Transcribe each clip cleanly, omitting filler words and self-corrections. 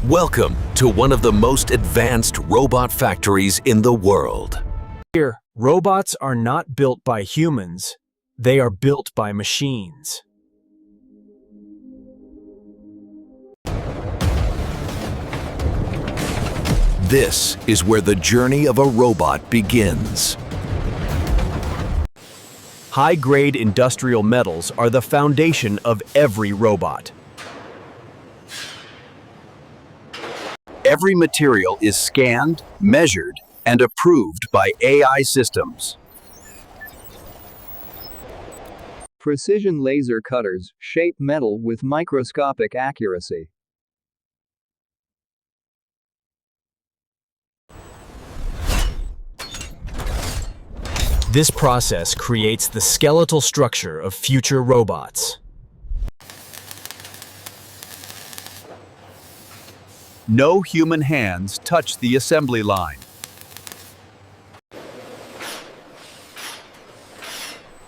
Welcome to one of the most advanced robot factories in the world. Here, robots are not built by humans, they are built by machines. This is where the journey of a robot begins. High-grade industrial metals are the foundation of every robot. Every material is scanned, measured, and approved by AI systems. Precision laser cutters shape metal with microscopic accuracy. This process creates the skeletal structure of future robots. No human hands touch the assembly line.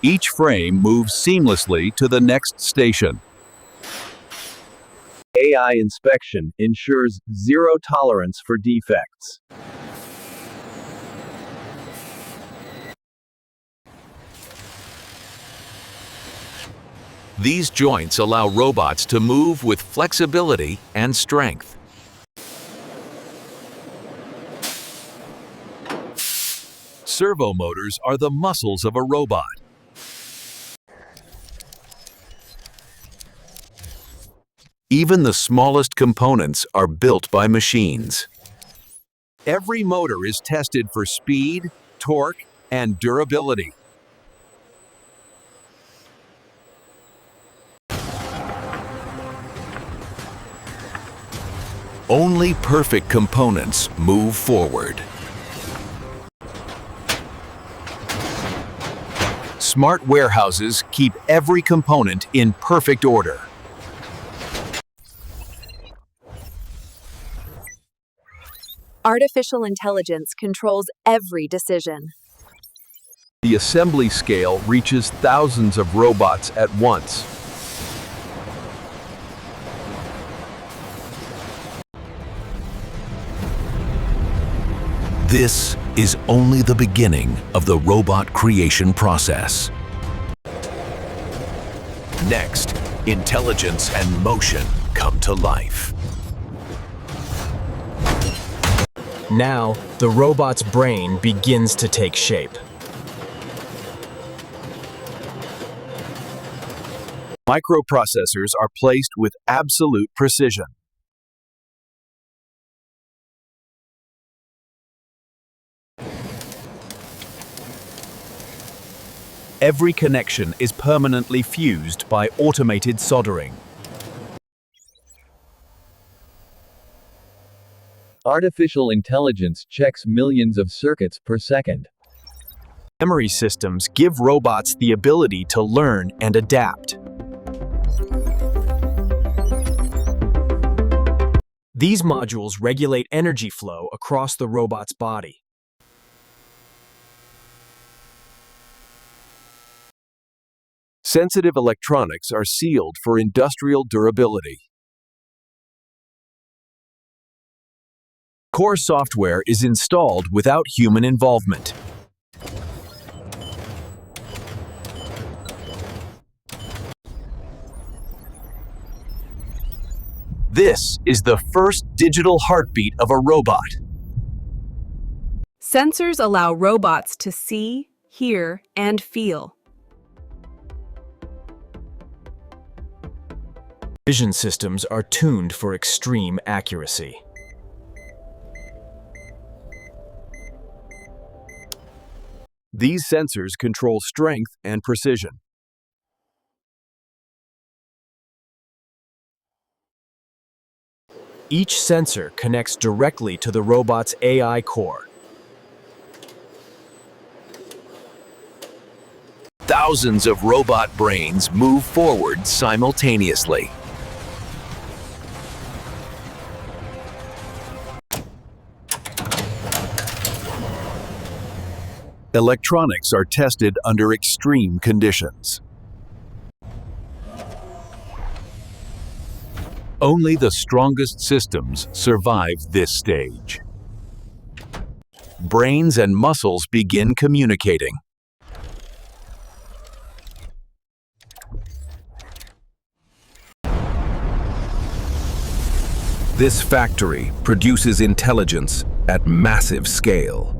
Each frame moves seamlessly to the next station. AI inspection ensures zero tolerance for defects. These joints allow robots to move with flexibility and strength. Servo motors are the muscles of a robot. Even the smallest components are built by machines. Every motor is tested for speed, torque, and durability. Only perfect components move forward. Smart warehouses keep every component in perfect order. Artificial intelligence controls every decision. The assembly scale reaches thousands of robots at once. This is only the beginning of the robot creation process. Next, intelligence and motion come to life. Now, the robot's brain begins to take shape. Microprocessors are placed with absolute precision. Every connection is permanently fused by automated soldering. Artificial intelligence checks millions of circuits per second. Memory systems give robots the ability to learn and adapt. These modules regulate energy flow across the robot's body. Sensitive electronics are sealed for industrial durability. Core software is installed without human involvement. This is the first digital heartbeat of a robot. Sensors allow robots to see, hear, and feel. Vision systems are tuned for extreme accuracy. These sensors control strength and precision. Each sensor connects directly to the robot's AI core. Thousands of robot brains move forward simultaneously. Electronics are tested under extreme conditions. Only the strongest systems survive this stage. Brains and muscles begin communicating. This factory produces intelligence at massive scale.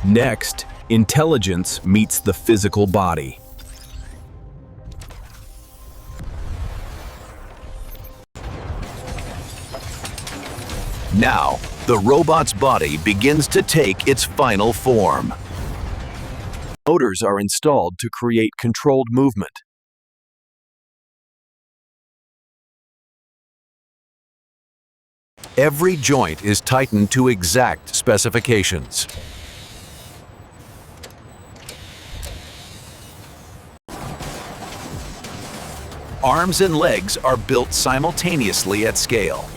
Next, intelligence meets the physical body. Now, the robot's body begins to take its final form. Motors are installed to create controlled movement. Every joint is tightened to exact specifications. Arms and legs are built simultaneously at scale.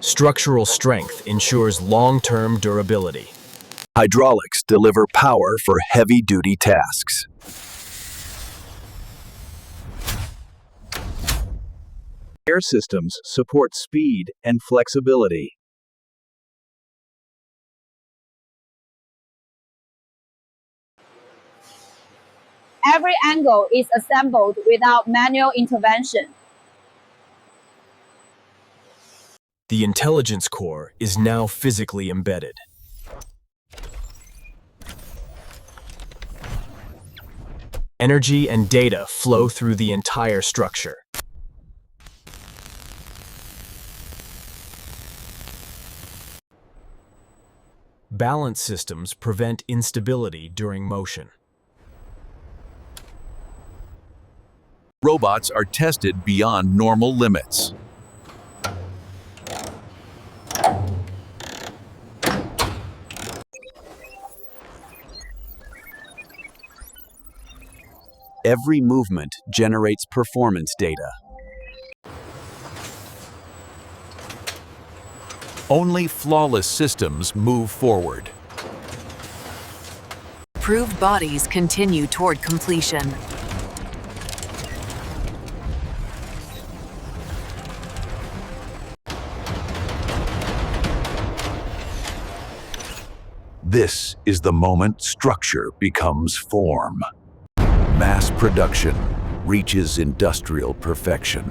Structural strength ensures long-term durability. Hydraulics deliver power for heavy-duty tasks. Air systems support speed and flexibility. Every angle is assembled without manual intervention. The intelligence core is now physically embedded. Energy and data flow through the entire structure. Balance systems prevent instability during motion. Robots are tested beyond normal limits. Every movement generates performance data. Only flawless systems move forward. Proved bodies continue toward completion. This is the moment structure becomes form. Mass production reaches industrial perfection.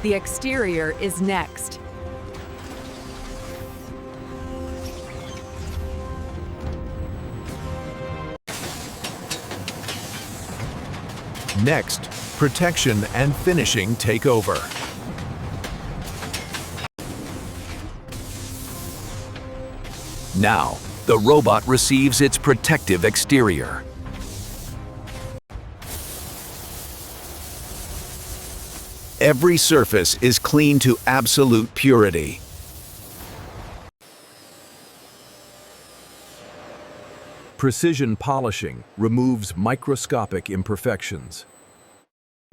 The exterior is next. Next, protection and finishing take over. Now, the robot receives its protective exterior. Every surface is cleaned to absolute purity. Precision polishing removes microscopic imperfections.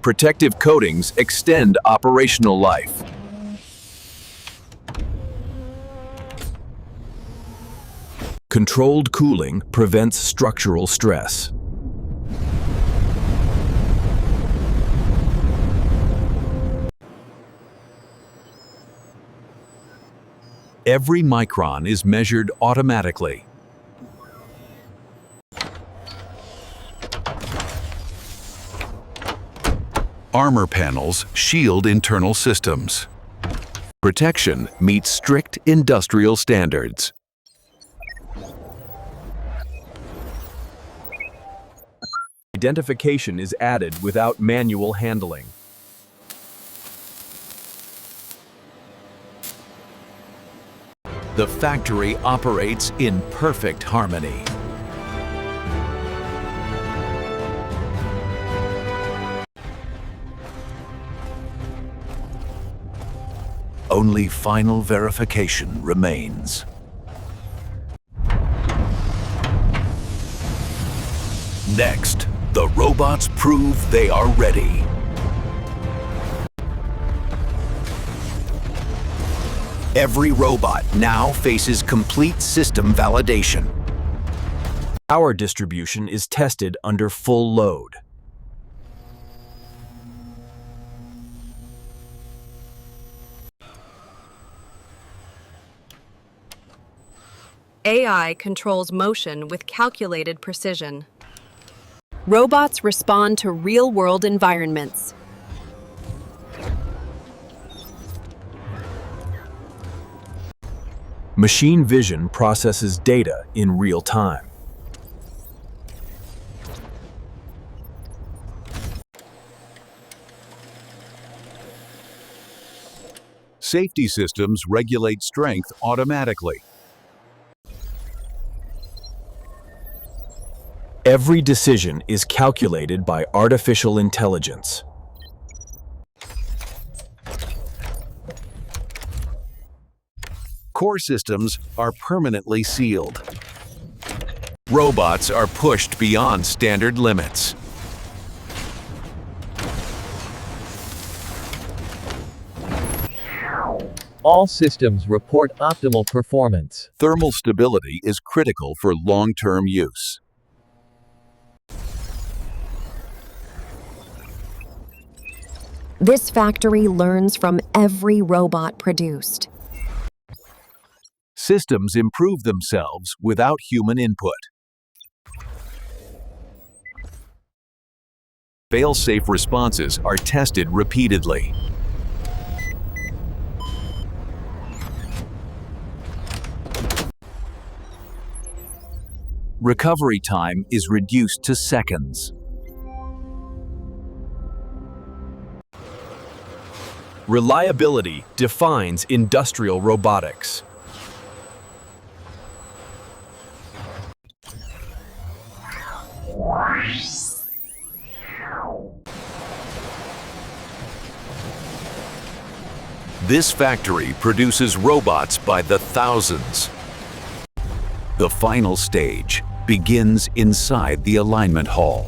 Protective coatings extend operational life. Controlled cooling prevents structural stress. Every micron is measured automatically. Armor panels shield internal systems. Protection meets strict industrial standards. Identification is added without manual handling. The factory operates in perfect harmony. Only final verification remains. Next, the robots prove they are ready. Every robot now faces complete system validation. Power distribution is tested under full load. AI controls motion with calculated precision. Robots respond to real-world environments. Machine vision processes data in real time. Safety systems regulate strength automatically. Every decision is calculated by artificial intelligence. Core systems are permanently sealed. Robots are pushed beyond standard limits. All systems report optimal performance. Thermal stability is critical for long-term use. This factory learns from every robot produced. Systems improve themselves without human input. Fail-safe responses are tested repeatedly. Recovery time is reduced to seconds. Reliability defines industrial robotics. This factory produces robots by the thousands. The final stage begins inside the alignment hall.